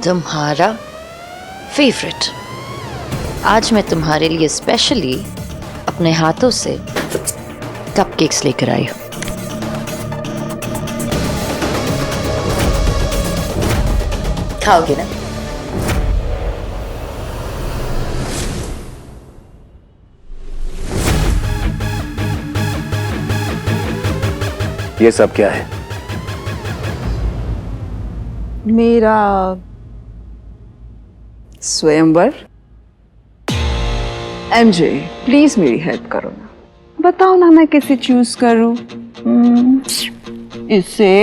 तुम्हारा फेवरेट। आज मैं तुम्हारे लिए स्पेशली अपने हाथों से कपकेक्स लेकर आई हूँ। खाओगे ना? ये सब क्या है? मेरा स्वयंवर। एमजे प्लीज मेरी हेल्प करो ना, बताओ ना मैं कैसे चूज करूं। इसे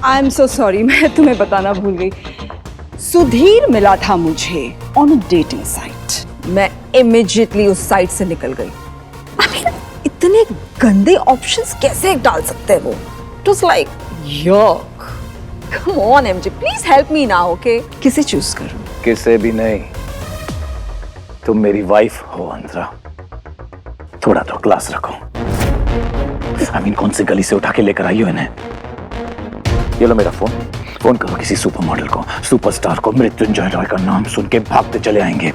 आई एम सो सॉरी, मैं तुम्हें बताना भूल गई। सुधीर मिला था मुझे ऑन अ डेटिंग साइट। मैं इमीडिएटली उस साइट से निकल गई। I mean, इतने गंदे ऑप्शंस कैसे डाल सकते हैं वो? It was like yuck. Come on MJ, please help me now, okay? किसे चूज करूं? किसे भी नहीं, तुम मेरी वाइफ हो अंतरा। थोड़ा तो क्लास रखो। I mean, कौन सी गली से उठा के लेकर आई हो इन्हें? ये लो मेरा फोन करो किसी सुपर मॉडल को, सुपरस्टार को। मृत्युंजय रॉय का नाम सुन के भागते चले आएंगे।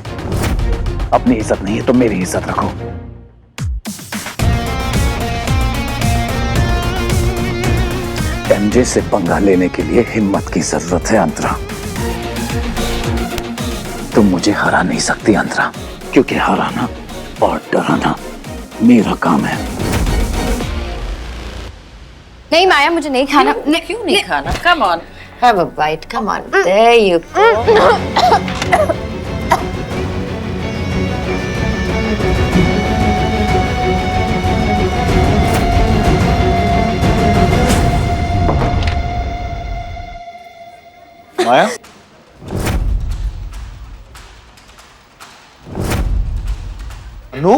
अपनी इज्जत नहीं है तो मेरी इज्जत रखो। एमजे से पंगा लेने के लिए हिम्मत की जरूरत है अंतरा। तुम मुझे हरा नहीं सकती अंतरा, क्योंकि हराना और डराना मेरा काम है। नहीं माया, मुझे नहीं खाना। क्यों नहीं खाना? Come on, have a bite. Come on, there you go. माया, अनु,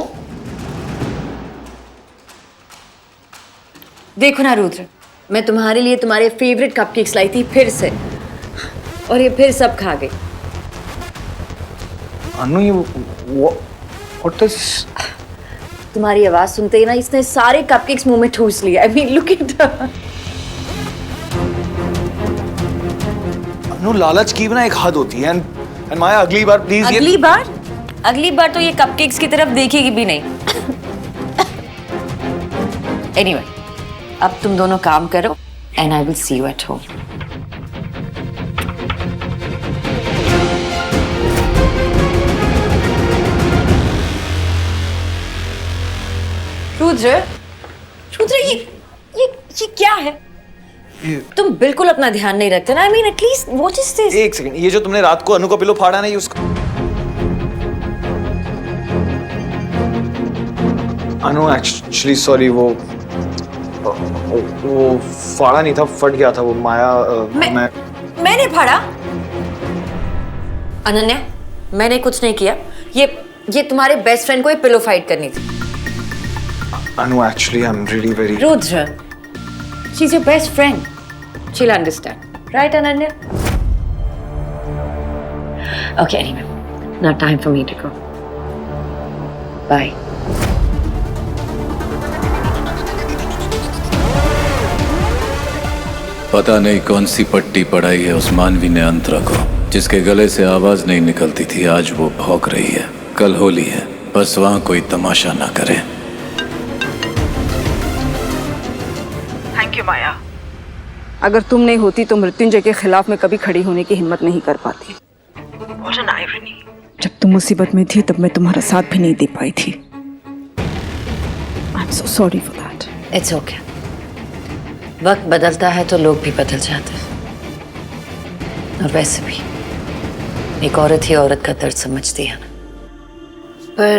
देखो ना रुद्र, मैं तुम्हारे लिए तुम्हारे फेवरेट कपकेक्स लाई थी फिर से, और ये फिर सब खा गई। अनु ये what is? तुम्हारी आवाज सुनते ही ना इसने सारे कपकेक्स मुंह में ठूस लिए। I mean, look at her. अनु, लालच की भी ना एक हद होती है। एंड माया, अगली बार प्लीज। अगली बार तो ये कपकेक्स की तरफ देखेगी भी नहीं। Anyway, अब तुम दोनों काम करो and I will see you at home. Rudra, ये क्या है? तुम बिल्कुल अपना ध्यान नहीं रखते ना। I mean, at least what is this? एक सेकंड, ये जो तुमने रात को अनु का पिलो फाड़ा ना, ये उसका। अनु एक्चुअली सॉरी, वो फाड़ा नहीं था, फट गया था वो। माया मैंने फाड़ा? अनन्या, मैंने कुछ नहीं किया। ये तुम्हारे बेस्ट फ्रेंड को ये पिलो फाइट करनी थी। Anu actually I am really very. Rudra, she is your best friend, she'll understand, right Ananya? Okay, anyway, now time for me to go. Bye. पता नहीं कौन सी पट्टी पढ़ाई है उस मानवी ने अंतरा को, जिसके गले से आवाज नहीं निकलती थी। आज वो भौंक रही है। कल होली है, बस वहां कोई तमाशा ना करे। थैंक यू माया। अगर तुम नहीं होती तो मृत्युंजय के खिलाफ मैं कभी खड़ी होने की हिम्मत नहीं कर पाती। What an irony. जब तुम मुसीबत में थी तब मैं तुम्हारा साथ भी नहीं दे पाई थी। I'm so sorry for that. It's okay. वक्त बदलता है तो लोग भी बदल जाते हैं। और वैसे भी एक औरत ही औरत का दर्द समझती है ना। पर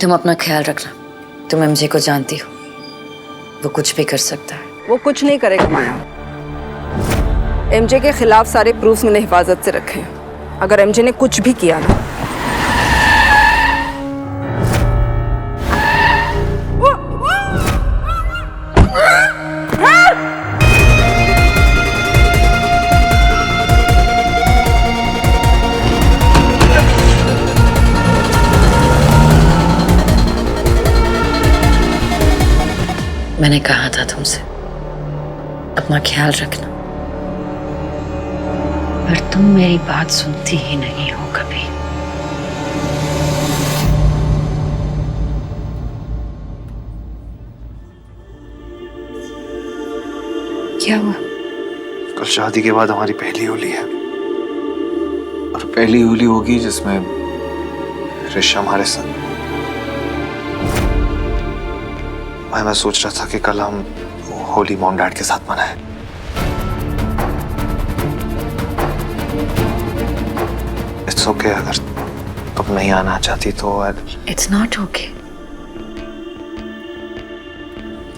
तुम अपना ख्याल रखना। तुम एमजे को जानती हो, वो कुछ भी कर सकता है। वो कुछ नहीं करेगा माया। एमजे के खिलाफ सारे प्रूफ्स मैंने हिफाजत से रखे हैं। अगर एमजे ने कुछ भी किया ना, मैंने कहा था तुमसे अपना ख्याल रखना, पर तुम मेरी बात सुनती ही नहीं हो कभी। क्या हुआ? कल शादी के बाद हमारी पहली होली है, और पहली होली होगी जिसमें ऋषा हमारे साथ। मैं सोच रहा था कि कल हम होली मॉम डैड के साथ मनाएं। इट्स ओके अगर तुम नहीं आना चाहती तो। It's not okay.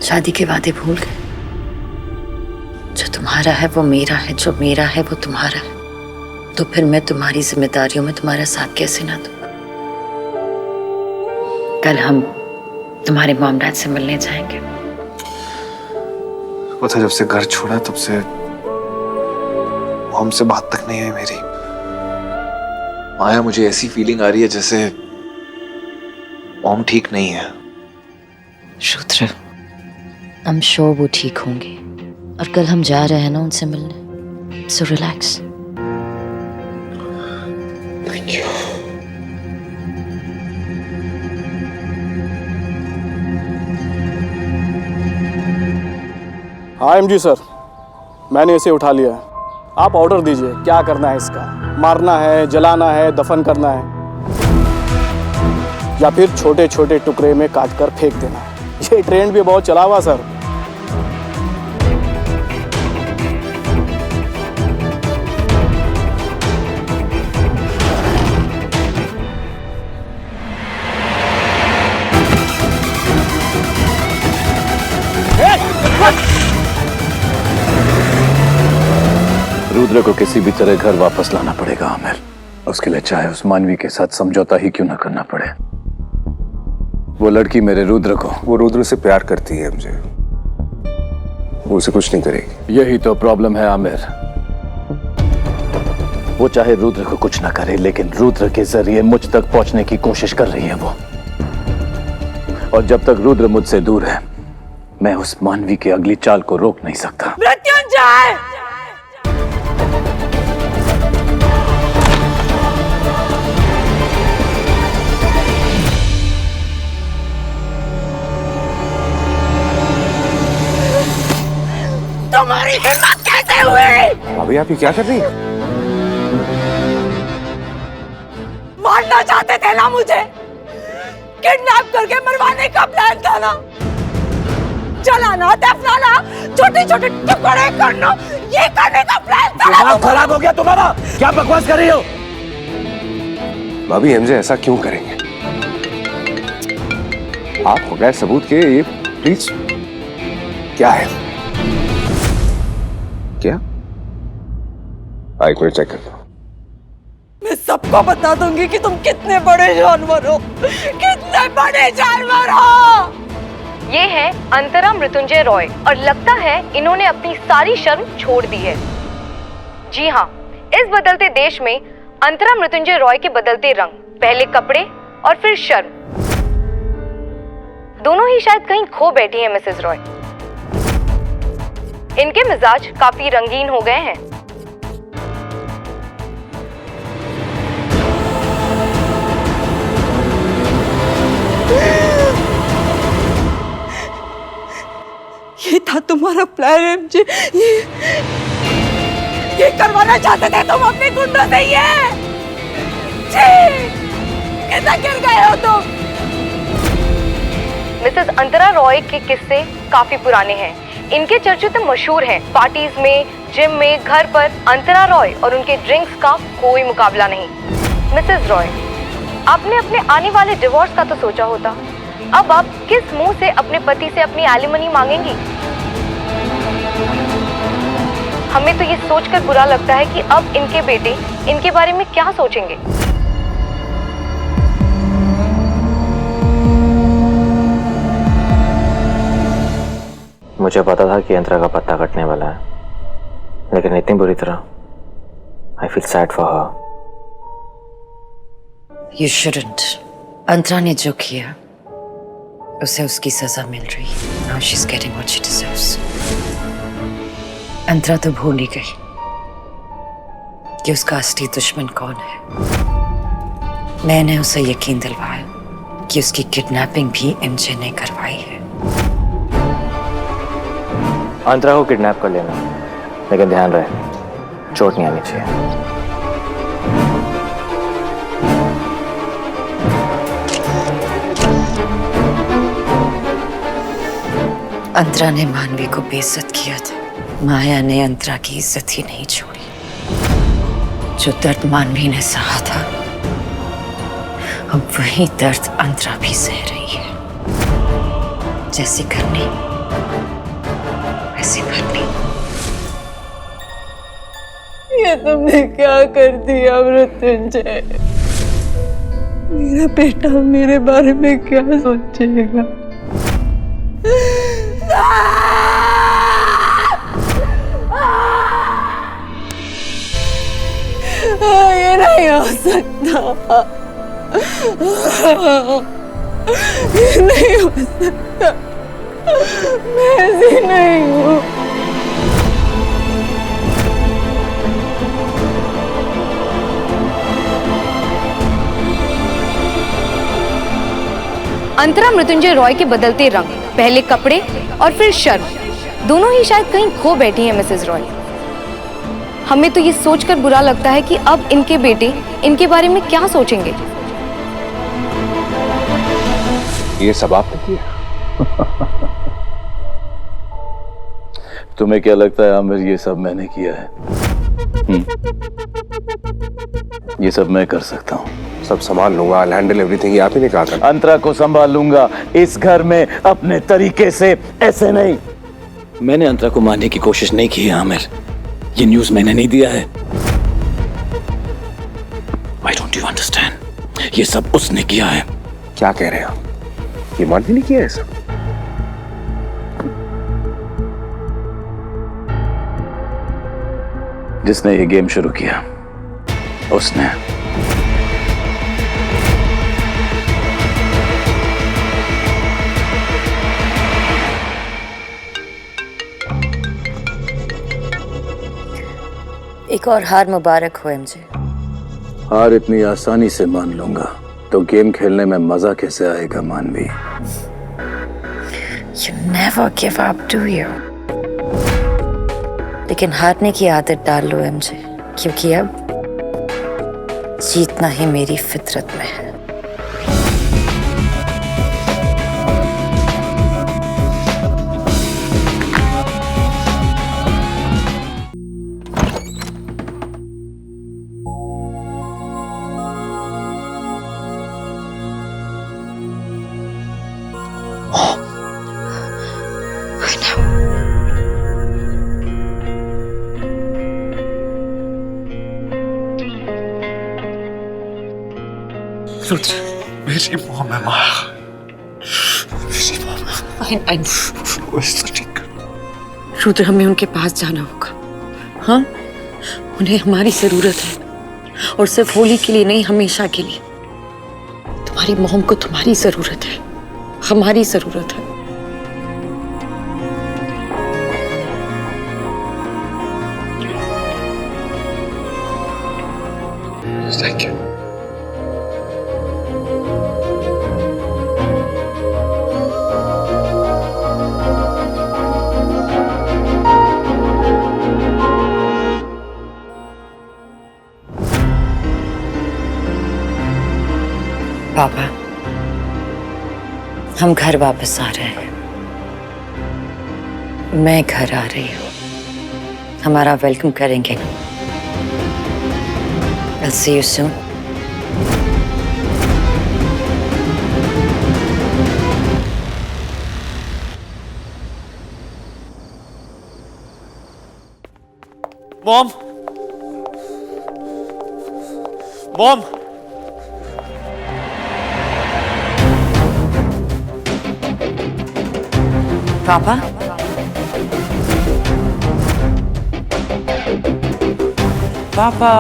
शादी के वादे भूल गए। जो तुम्हारा है वो मेरा है, जो मेरा है वो तुम्हारा है। तो फिर मैं तुम्हारी जिम्मेदारियों में तुम्हारा साथ कैसे ना दूं? कल हम तुम्हारे मॉम डैड से मिलने जाएंगे। वो था जब से घर छोड़ा तब से हमसे बात तक नहीं हुई मेरी। माया, मुझे ऐसी फीलिंग आ रही है जैसे मॉम ठीक नहीं है। रुद्र, I'm sure वो ठीक होंगे, और कल हम जा रहे हैं ना उनसे मिलने, so relax। Thank you. हाँ एमजी सर, मैंने इसे उठा लिया है। आप ऑर्डर दीजिए, क्या करना है इसका? मारना है, जलाना है, दफन करना है, या फिर छोटे छोटे टुकड़े में काट कर फेंक देना है। ये ट्रेंड भी बहुत चला हुआ सर। रुद्र को किसी भी तरह घर वापस लाना पड़ेगा आमिर। उसके लिए चाहे उस मानवी के साथ समझौता ही क्यों ना करना पड़े। वो लड़की मेरे रुद्र को, वो रुद्र से प्यार करती है मुझे, वो उसे कुछ नहीं करेगी। यही तो प्रॉब्लम है आमिर। वो चाहे रुद्र को कुछ ना करे, लेकिन रुद्र के जरिए मुझ तक पहुंचने की कोशिश कर रही है वो। और जब तक रुद्र मुझसे दूर है, मैं उस मानवी की अगली चाल को रोक नहीं सकता। मृत्युंजय! तुम्हारी हिम्मत कैसे हुई? अभी आप ये क्या कर रही हैं? मारना चाहते थे ना मुझे? किडनैप करके मरवाने का प्लान था ना? जलाना, दफनाना, छोटे छोटे टुकड़े करना, ये करने का प्लान था ना? दिमाग खराब हो गया तुम्हारा? क्या बकवास कर रही हो? भाभी एमजे ऐसा क्यों करेंगे? आप बगैर सबूत के ये प्लीज। क्या है? क्या? एक मिनट चेक करता हूं। मैं सबको बता दूंगी कि तुम कितने बड़े जानवर हो, कितने बड़े जानवर हो। ये है अंतरा मृत्युंजय रॉय, और लगता है इन्होंने अपनी सारी शर्म छोड़ दी है। जी हाँ, इस बदलते देश में अंतरा मृत्युंजय रॉय के बदलते रंग, पहले कपड़े और फिर शर्म, दोनों ही शायद कहीं खो बैठी हैं मिसेस रॉय। इनके मिजाज काफी रंगीन हो गए हैं। ये था तुम्हारा प्लान एमजे? ये करवाना चाहते थे तुम अपने गुंडों से? ये कैसा गिर गए हो तुम? मिसेस अंतरा रॉय के किस्से काफी पुराने हैं। इनके चर्चे तो मशहूर हैं। पार्टीज में, जिम में, घर पर अंतरा रॉय और उनके ड्रिंक्स का कोई मुकाबला नहीं। मिसेस रॉय, आपने अपने आने वाले डिवोर्स का तो सोचा होता। अब आप किस मुंह से अपने पति से अपनी एलिमनी मांगेंगी? हमें तो ये सोचकर बुरा लगता है कि अब इनके बेटे इनके बारे में क्या सोचेंगे। मुझे पता था कि अंतरा का पत्ता कटने वाला है, लेकिन इतनी बुरी तरह। I feel sad for her. You shouldn't। अंतरा ने जो किया उसे उसकी सजा मिल रही है। now she's getting what she deserves. अंतरा तो भूल ही गई कि उसका असली दुश्मन कौन है। मैंने उसे यकीन दिलवाया कि उसकी किडनैपिंग भी एमजे ने करवाई है। अंतरा को किडनैप कर लेना, लेकिन ध्यान रहे चोट नहीं आनी चाहिए। अंतरा ने मानवी को बेइज्जत किया था, माया ने अंतरा की इज्जत ही नहीं छोड़ी। जो दर्द मानवी ने सहा था, अब वही दर्द अंतरा भी सह रही है। जैसी करनी वैसी भरनी। ये तुमने क्या कर दिया मृत्युंजय? मेरा बेटा मेरे बारे में क्या सोचेगा? ये नहीं हो सकता, ये नहीं हो सकता, मैं ऐसी नहीं हूँ। अंतरा मृत्युंजय रॉय के बदलते रंग, पहले कपड़े और फिर शर्म, दोनों ही शायद कहीं खो बैठी हैं मिसेस रॉय। हमें तो ये सोचकर बुरा लगता है कि अब इनके बेटे इनके बारे में क्या सोचेंगे। ये सब आपने किया? तुम्हें क्या लगता है आमिर, ये सब मैंने किया है? ये सब मैं कर सकता हूँ। सब संभाल लूंगा, I'll handle everything, ये आप ही ने कहा था। अंतरा को संभाल लूंगा इस घर में अपने तरीके से, ऐसे नहीं। मैंने अंतरा को मारने की कोशिश नहीं की है आमिर, ये न्यूज़ मैंने नहीं दिया है। Why don't you understand? ये सब उसने किया है। क्या कह रहे हो? ये मानवी ने किया है सब? जिसने ये गेम शुरू किया उसने। एक और हार मुबारक हो एमजे। हार इतनी आसानी से मान लूंगा तो गेम खेलने में मजा कैसे आएगा मानवी? You never give up, do you? लेकिन हारने की आदत डाल लो एमजे, क्योंकि अब जीतना ही मेरी फितरत में है। रुद्र, मेरी मॉम है माँ, मेरी मॉम है। ठीक। रुद्र, हमें उनके पास जाना होगा। हाँ, उन्हें हमारी जरूरत है, और सिर्फ होली के लिए नहीं, हमेशा के लिए। तुम्हारी मॉम को तुम्हारी जरूरत है, हमारी जरूरत है। Thank you. पापा, हम घर वापस आ रहे हैं। मैं घर आ रही हूँ, हमारा वेलकम करेंगे ना? I'll see you soon. Mom! Mom! पापा, पापा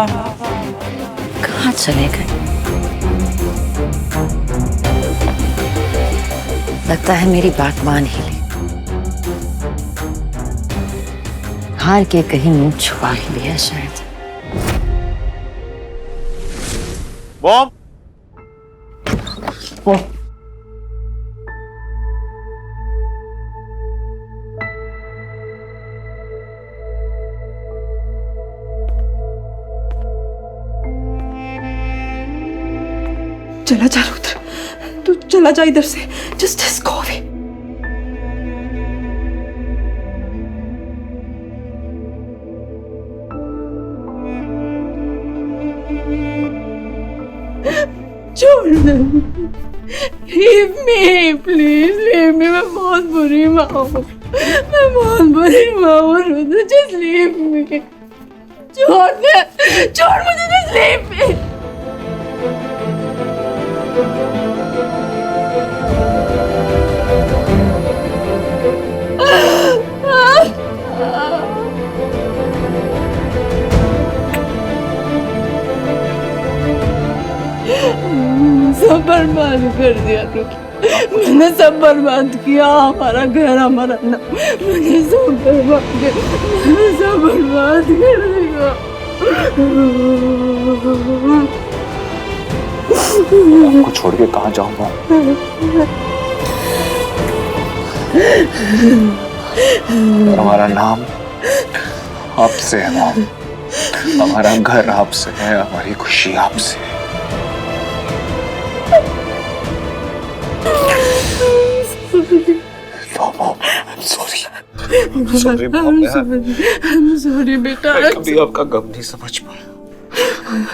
कहाँ चले गए? लगता है मेरी बात मान ही ली। हार के कहीं मुंह छुपा ही लिया शायद। मॉम, चला जा रुद्र, तू चला जा इधर से, जस्ट गो अवे। छोड़ दे, leave me please, leave me, मैं बहुत बुरी माँ हूँ, मैं बहुत बुरी माँ हूँ रुद्र, जस्ट लीव मी, छोड़ दे, छोड़ मुझे, जस्ट लीव मी। सब बर्बाद कर दिया मैंने, सब बर्बाद किया, हमारा घर, हमारा नाम, मैंने सब बर्बाद कर, मैंने सब बर्बाद कर दिया। आपको छोड़ के कहाँ जाऊंगा? हमारा नाम आपसे है मॉम, हमारा घर आपसे है, हमारी खुशी आपसे है। No, Mom, I'm sorry. I'm sorry, Mom. I'm sorry बेटा। मैं कभी आपका गम नहीं समझ पाया।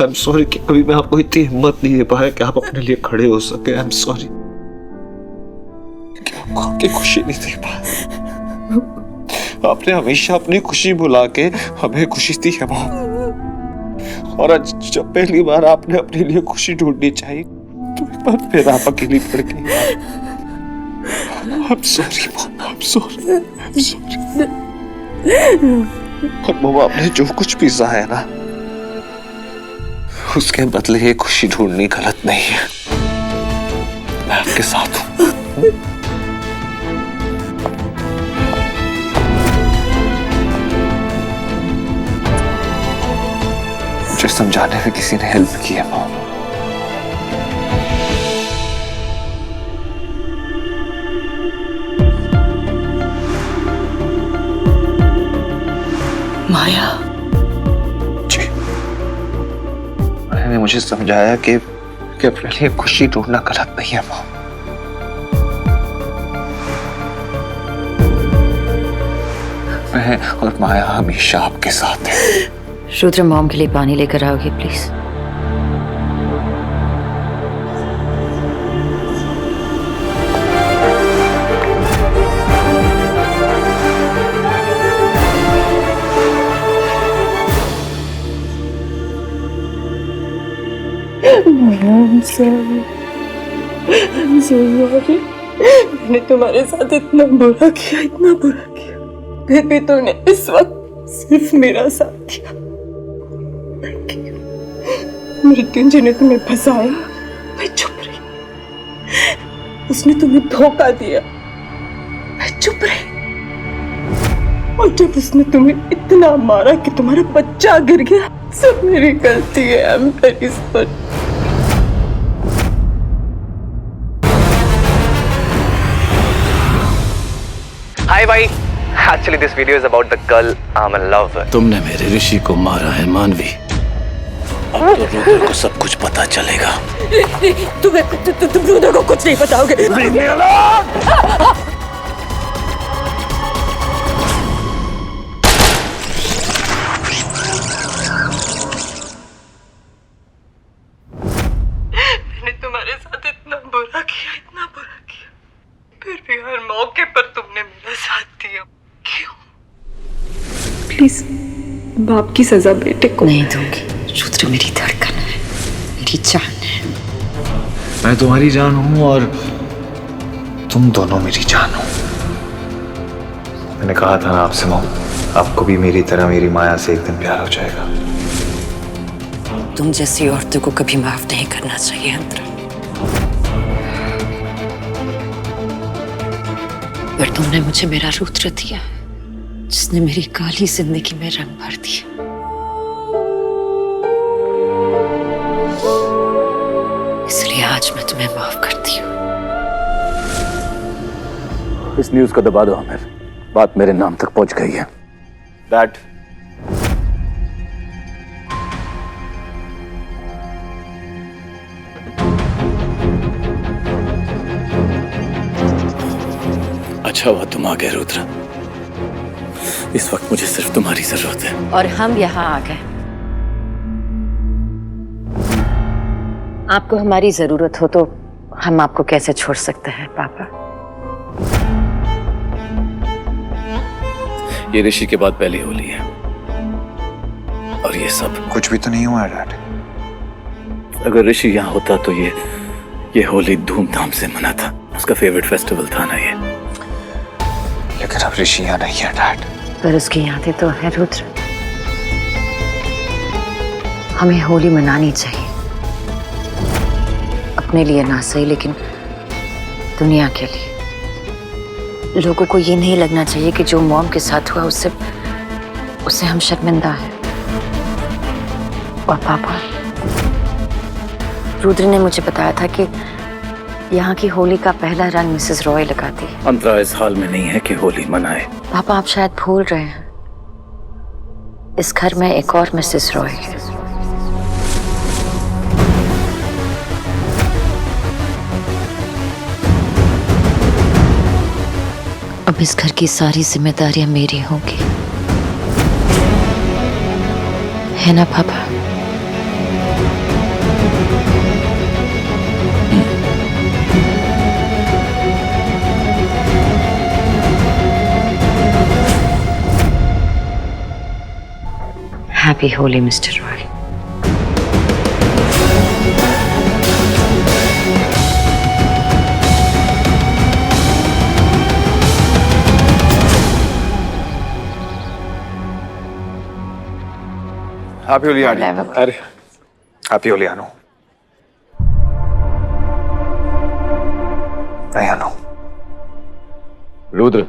I'm sorry कि कभी मैं आपको इतनी हिम्मत नहीं दे पाया कि आप अपने लिए खड़े हो सके। I'm sorry कि आपको आपकी खुशी नहीं दे पाया। आपने हमेशा अपनी खुशी भुला के हमें खुशी दी है मॉम। और आज जब पहली बार आपने अपने लिए खुशी ढूंढनी चाहिए तो एक बार फिर आप अकेली पड़ गई। I'm sorry, Mom. I'm sorry. I'm sorry. और मम्मा, आपने जो कुछ भी सहा है ना, उसके बदले ये खुशी ढूंढनी गलत नहीं है। मैं आपके साथ हूँ। मुझे समझाने में किसी ने हेल्प की है मॉम। माया जी, मैंने मुझे समझाया कि अपने लिए खुशी ढूंढना गलत नहीं है मॉम। मैं और माया हमेशा आपके साथ है। रुद्र, मॉम के लिए पानी लेकर आओगे please? I'm sorry. I'm so sorry. मैंने तुम्हारे साथ इतना बुरा किया, इतना बुरा किया, फिर भी तूने इस वक्त सिर्फ मेरा साथ दिया। Thank you. मृत्युंजय ने तुम्हें फंसाया, मैं चुप रही। उसने तुम्हें धोखा दिया, मैं चुप रही। और जब उसने तुम्हें इतना मारा कि तुम्हारा बच्चा गिर गया, सब मेरी गलती है। I am very sorry. Hi bhai, actually this video is about the girl I'm in love with. तुमने मेरे ऋषि को मारा है मानवी। अब तो रुद्र को सब कुछ पता चलेगा। तुम रुद्र को कुछ नहीं बताओगे। मैंने तुम्हारे साथ इतना बुरा किया, इतना बुरा किया, फिर भी हर मौके पर तुमने मेरा साथ दिया। क्यों? प्लीज बाप की सजा बेटे को नहीं दूंगी। रुद्र मेरी धड़कन है, मेरी जान है। मैं तुम्हारी जान हूं और तुम दोनों मेरी जान हो। मैंने कहा था ना आपसे मॉम, आपको भी मेरी तरह मेरी माया से एक दिन प्यार हो जाएगा। तुम जैसी औरतों को कभी माफ नहीं करना चाहिए अंतरा। पर तुमने मुझे मेरा रुद्र दिया, जिसने मेरी काली जिंदगी में रंग भर दिया। इसलिए आज मैं तुम्हें माफ करती हूँ। इस न्यूज को दबा दो आमिर, बात मेरे नाम तक पहुंच गई है। डैड, अच्छा हुआ तुम आ गए रुद्र। इस वक्त मुझे सिर्फ तुम्हारी जरूरत है। और हम यहाँ आ गए। आपको हमारी जरूरत हो तो हम आपको कैसे छोड़ सकते हैं पापा? ये ऋषि के बाद पहली होली है और ये सब कुछ भी तो नहीं हुआ डैड। अगर ऋषि यहाँ होता तो ये होली धूमधाम से मना था। उसका फेवरेट फेस्टिवल था ना ये। लेकिन अब ऋषि यहाँ नहीं है डैड। पर उसकी यादें तो है रुद्र। हमें होली मनानी चाहिए, अपने लिए ना सही लेकिन दुनिया के लिए। लोगों को ये नहीं लगना चाहिए कि जो मॉम के साथ हुआ उससे हम शर्मिंदा हैं। और पापा, रुद्र ने मुझे बताया था कि यहाँ की होली का पहला रंग मिसेस रॉय लगाती है। अंतरा इस हाल में नहीं है कि होली मनाए। पापा, आप शायद भूल रहे हैं, इस घर में एक और मिसेस रॉय है। अब इस घर की सारी जिम्मेदारियां मेरी होंगी, है ना पापा? Happy Holi, Mr. Roy. Happy Holi आनी। अरे हैप्पी होली आनो। नहीं आनो। रुद्र,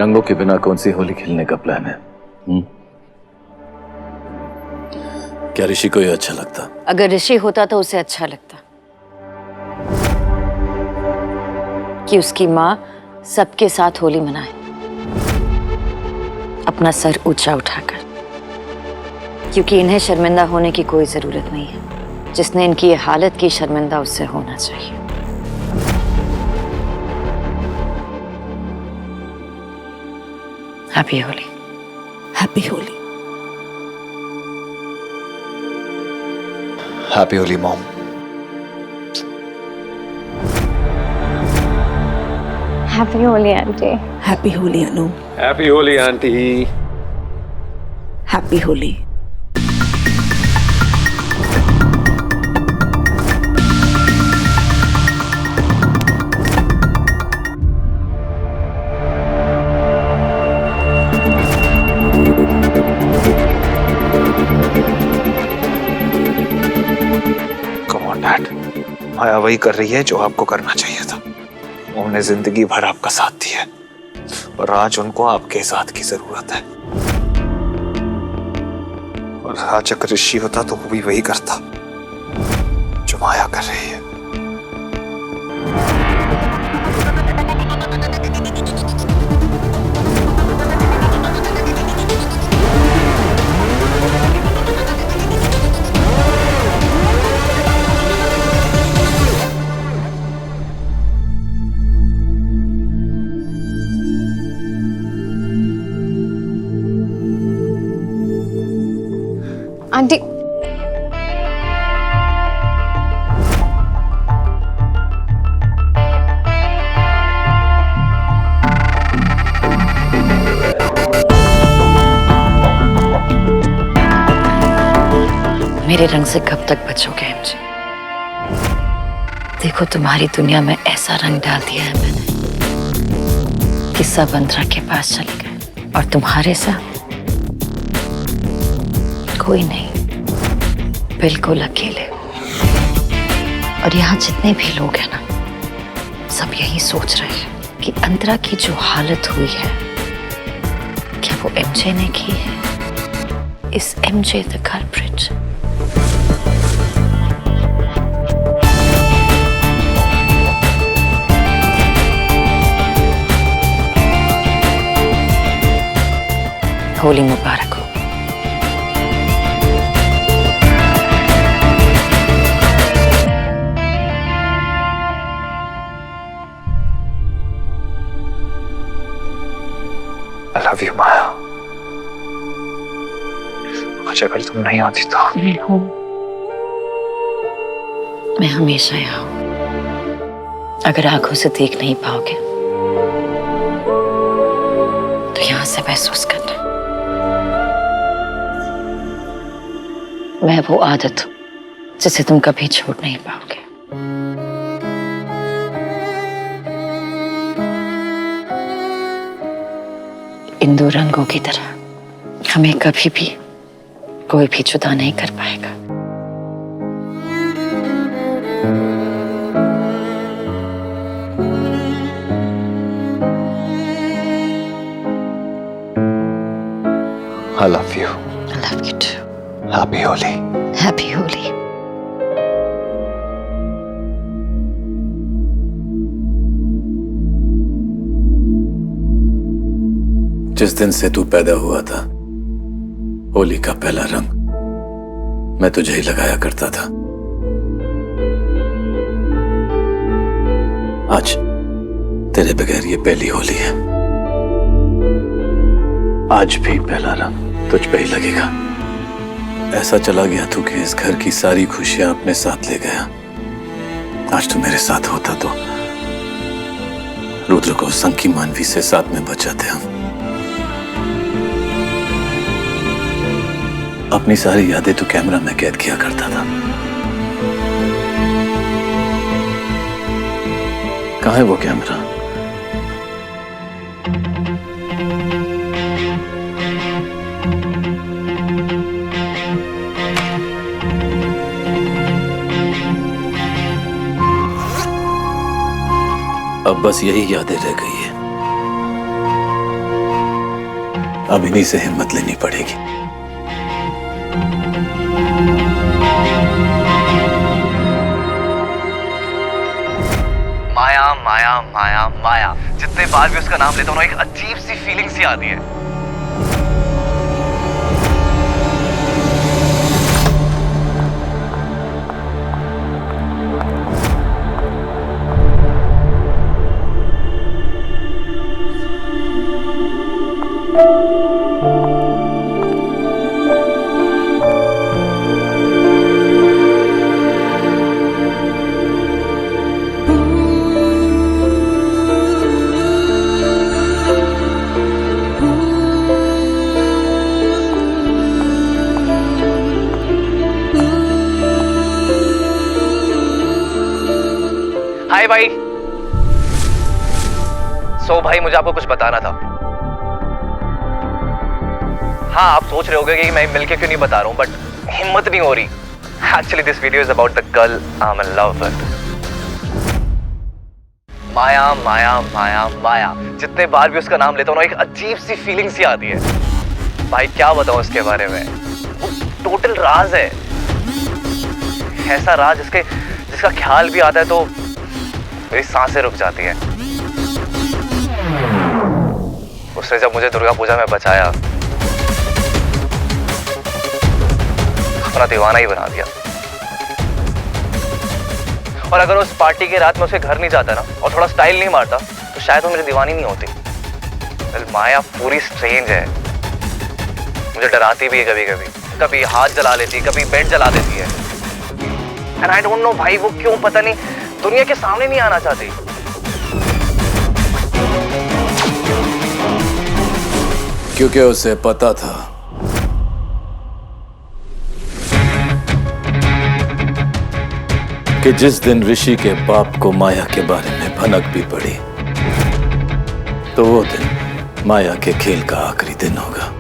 रंगों के बिना कौन सी होली खेलने का प्लान है? क्या ऋषि को ये अच्छा लगता? अगर ऋषि होता तो उसे अच्छा लगता कि उसकी माँ सबके साथ होली मनाए, अपना सर ऊंचा उठाकर। क्योंकि इन्हें शर्मिंदा होने की कोई जरूरत नहीं है। जिसने इनकी ये हालत की, शर्मिंदा उससे होना चाहिए। Happy Holi. Happy Holi. Happy Holi mom. Happy Holi aunty. Happy Holi Anu. Happy Holi aunty. Happy Holi. Maya वही कर रही है जो आपको करना चाहिए था। उन्होंने जिंदगी भर आपका साथ दिया और आज उनको आपके साथ की जरूरत है। और आज अगर ऋषि होता तो वो भी वही करता जो माया कर रही है। आंटी, मेरे रंग से कब तक बचोगे मुझे? देखो, तुम्हारी दुनिया में ऐसा रंग डाल दिया है मैंने कि सब अंतरा के पास चले गए और तुम्हारे साथ कोई नहीं, बिल्कुल अकेले। और यहाँ जितने भी लोग हैं ना, सब यही सोच रहे हैं कि अंतरा की जो हालत हुई है वो एमजे ने की है। इस एमजे द कल्प्रिट। होली मुबारक हो। I love you, माया। आज अगर तुम नहीं आती तो मैं हूं, मैं हमेशा यहाँ हूं। अगर आंखों से देख नहीं पाओगे तो यहां से महसूस करना। मैं वो आदत हूं जिसे तुम कभी छोड़ नहीं पाओगे। इन दो रंगों की तरह हमें कभी भी कोई भी जुदा नहीं कर पाएगा। I love you। I love you too। Happy Holi। Happy Holi। जिस दिन से तू पैदा हुआ था, होली का पहला रंग मैं तुझे ही लगाया करता था। आज तेरे बगैर ये पहली होली है। आज भी पहला रंग तुझ पे ही लगेगा। ऐसा चला गया तू कि इस घर की सारी खुशियां अपने साथ ले गया। आज तू मेरे साथ होता तो रुद्र को संकी मानवी से साथ में बचाते हम। अपनी सारी यादें तू कैमरा में कैद किया करता था। कहाँ है वो कैमरा? अब बस यही यादें रह गई है। अब इन्हीं से हिम्मत लेनी पड़ेगी। माया माया माया माया, जितने बार भी उसका नाम लेता हूँ ना, एक अजीब सी फीलिंग सी आती है। हाय भाई। भाई मुझे आपको कुछ बताना था। हाँ, आप सोच रहे होगे कि मैं मिलके क्यों नहीं बता रहा हूँ, बट हिम्मत नहीं हो रही। Actually this video is about the girl I am in love with. Maya Maya Maya Maya, जितने बार भी उसका नाम लेता हूँ ना, एक अजीब सी फीलिंग सी आती है। भाई क्या बताऊँ उसके बारे में, वो टोटल राज है। ऐसा राज जिसका ख्याल भी आता है तो मेरी सांसें रुक जाती है। उसने जब मुझे दुर्गा पूजा में बचाया, अपना दीवाना ही बना दिया। और अगर उस पार्टी की रात में उसके घर नहीं जाता ना और थोड़ा स्टाइल नहीं मारता तो शायद वो मेरी दीवानी नहीं होती। माया पूरी स्ट्रेंज है, मुझे डराती भी है कभी कभी। कभी हाथ जला लेती, कभी बेड जला देती है। एंड आई डोंट नो भाई वो क्यों, पता नहीं, दुनिया के सामने नहीं आना चाहती। क्योंकि उसे पता था कि जिस दिन ऋषि के बाप को माया के बारे में भनक भी पड़ी तो वो दिन माया के खेल का आखिरी दिन होगा।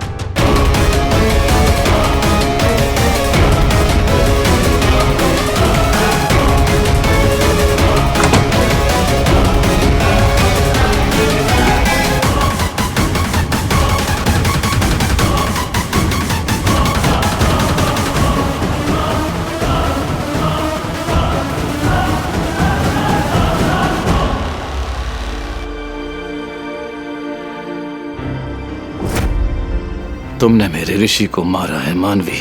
तुमने मेरे ऋषि को मारा है मानवी,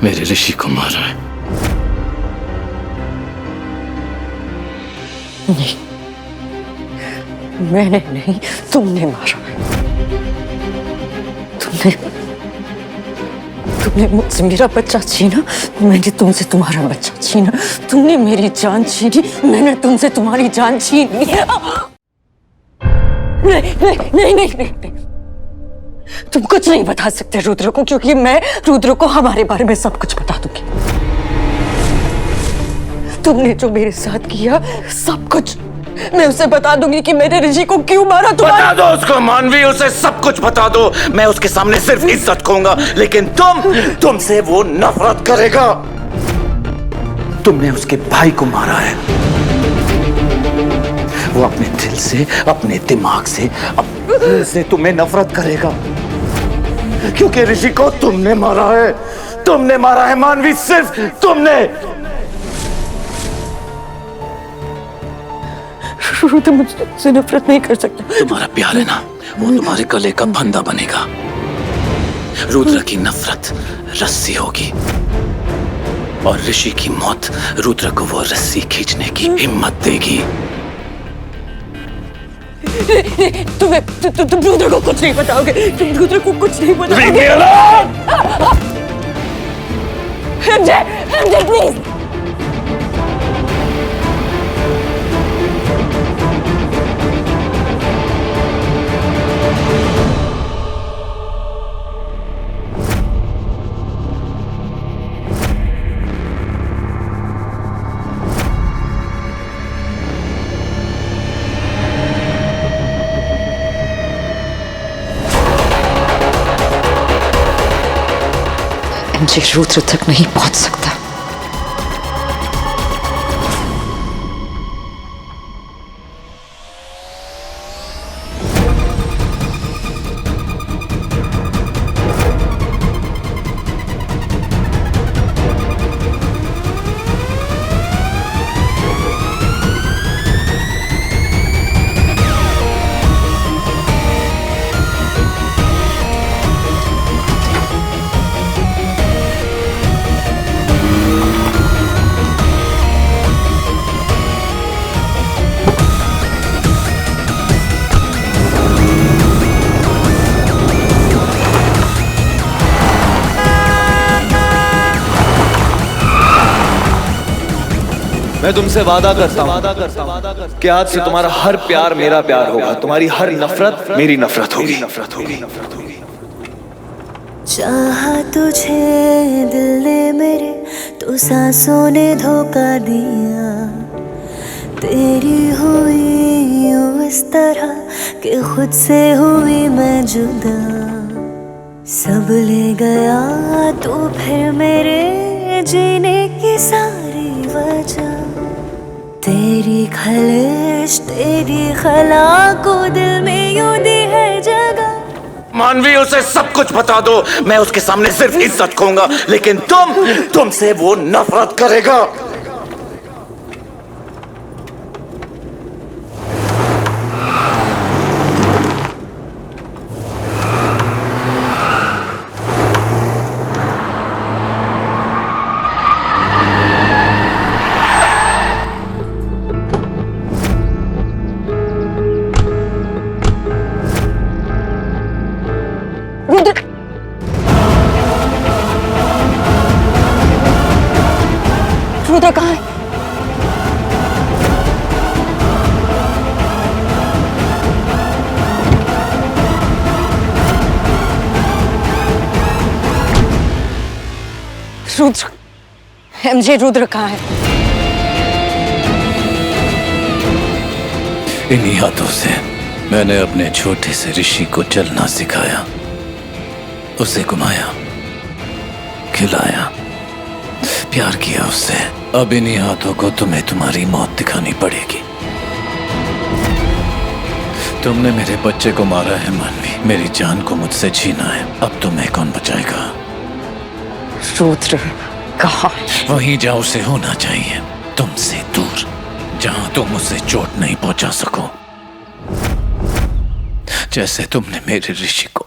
मेरे ऋषि को मारा है। नहीं, मैंने नहीं, तुमने मारा है। तुमने मुझसे मेरा बच्चा छीना, मैंने तुमसे तुम्हारा बच्चा छीना। तुमने मेरी जान छीनी, मैंने तुमसे तुम्हारी जान छीनी। नहीं नहीं नहीं नहीं नहीं, नहीं। तुम कुछ नहीं बता सकते रुद्र को, क्योंकि मैं रुद्र को हमारे बारे में सब कुछ बता दूंगी। तुमने जो मेरे साथ किया सब कुछ मैं उसे बता दूंगी कि मेरे ऋषि को क्यों मारा। बता दो उसको मानवी, उसे सब कुछ बता दो। मैं उसके सामने सिर्फ इज्जत कहूंगा, लेकिन तुमसे वो नफरत करेगा। तुमने उसके भाई को मारा है। वो अपने दिल से, अपने दिमाग से तुम्हें नफरत करेगा, क्योंकि ऋषि को तुमने मारा है। तुमने मारा है मानवी, सिर्फ तुमने। रुद्र मुझसे नफरत नहीं कर सकता। तुम्हारा प्यार है ना, वो तुम्हारे गले का फंदा बनेगा। रुद्र की नफरत रस्सी होगी, और ऋषि की मौत रुद्र को वो रस्सी खींचने की हिम्मत देगी। तुम रुद्र को कुछ नहीं बताओगे, तुम रुद्र को कुछ नहीं बताओगे। MJ, please. MJ रुद्र तक नहीं पहुंच सकता। मैं तुमसे वादा करता हूँ कि आज से तुम्हारा हर प्यार मेरा प्यार होगा, तुम्हारी हर नफरत मेरी नफरत होगी। चाहा तुझे दिल ने मेरे, तो सांसों ने धोखा दिया। तेरी हुई यूं इस तरह कि खुद से हुई मैं जुदा। सब ले गया तो फिर मेरे जीने की सारी वजह। तेरी खलिश तेरी खला को दिल में यूं दी है जगह। मानवी, उसे सब कुछ बता दो। मैं उसके सामने सिर्फ इज्जत कहूंगा, लेकिन तुमसे वो नफरत करेगा। रुद्र कहाँ है? रुद्र, MJ रुद्र कहाँ है? इन्हीं हाथों से मैंने अपने छोटे से ऋषि को चलना सिखाया, उसे घुमाया, खिलाया, प्यार किया उससे। अब इन्हीं हाथों को तुम्हें तुम्हारी मौत दिखानी पड़ेगी। तुमने मेरे बच्चे को मारा है मानवी, मेरी जान को मुझसे छीना है। अब तुम्हें कौन बचाएगा? रुद्र कहाँ है? वहीं जहाँ उसे होना चाहिए, तुमसे दूर, जहां तुम उसे चोट नहीं पहुंचा सको। जैसे तुमने मेरे ऋषि को।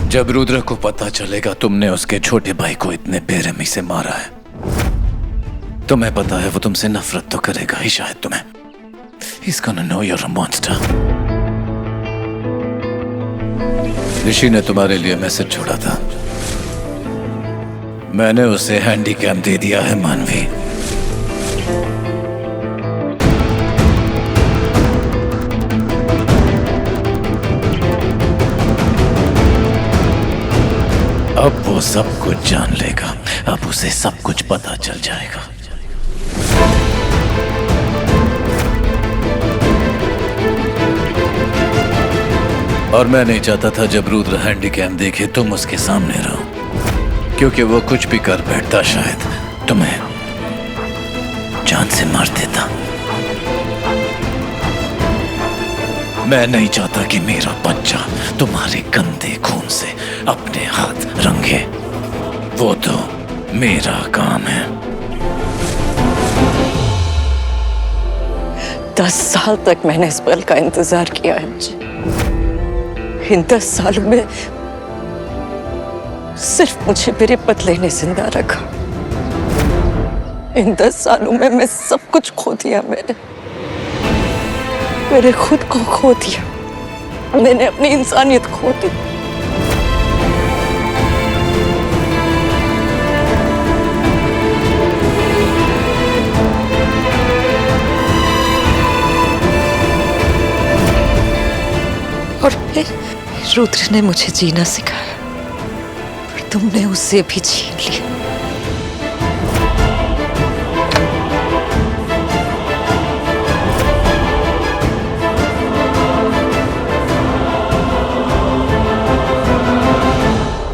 जब रुद्र को पता चलेगा तुमने उसके छोटे भाई को इतने बेरहमी से मारा है, तुम्हें पता है वो तुमसे नफरत तो करेगा ही शायद तुम्हें। He's gonna know you're a monster. ऋषि ने तुम्हारे लिए मैसेज छोड़ा था, मैंने उसे हैंडीकैप दे दिया है मानवी। अब वो सब कुछ जान लेगा, अब उसे सब कुछ पता चल जाएगा। और मैं नहीं चाहता था जब रुद्र हैंडीकैप देखे तुम उसके सामने रहो, क्योंकि वो कुछ भी कर बैठता शायद तुम्हें जान से मार देता। मैं नहीं चाहता कि मेरा बच्चा तुम्हारे गंदे खून से अपने हाथ रंगे। वो तो मेरा काम है। 10 साल तक मैंने इस पल का इंतजार किया है। मुझे इन 10 सालों में सिर्फ मुझे मेरे पतले ने जिंदा रखा। इन 10 सालों में मैं सब कुछ खो दिया। मैंने खुद को खो दिया। मैंने अपनी इंसानियत खो दी। और फिर रुद्र ने मुझे जीना सिखाया, पर तुमने उसे भी छीन लिया।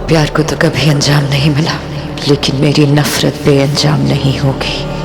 प्यार को तो कभी अंजाम नहीं मिला, लेकिन मेरी नफरत बेअंजाम नहीं होगी।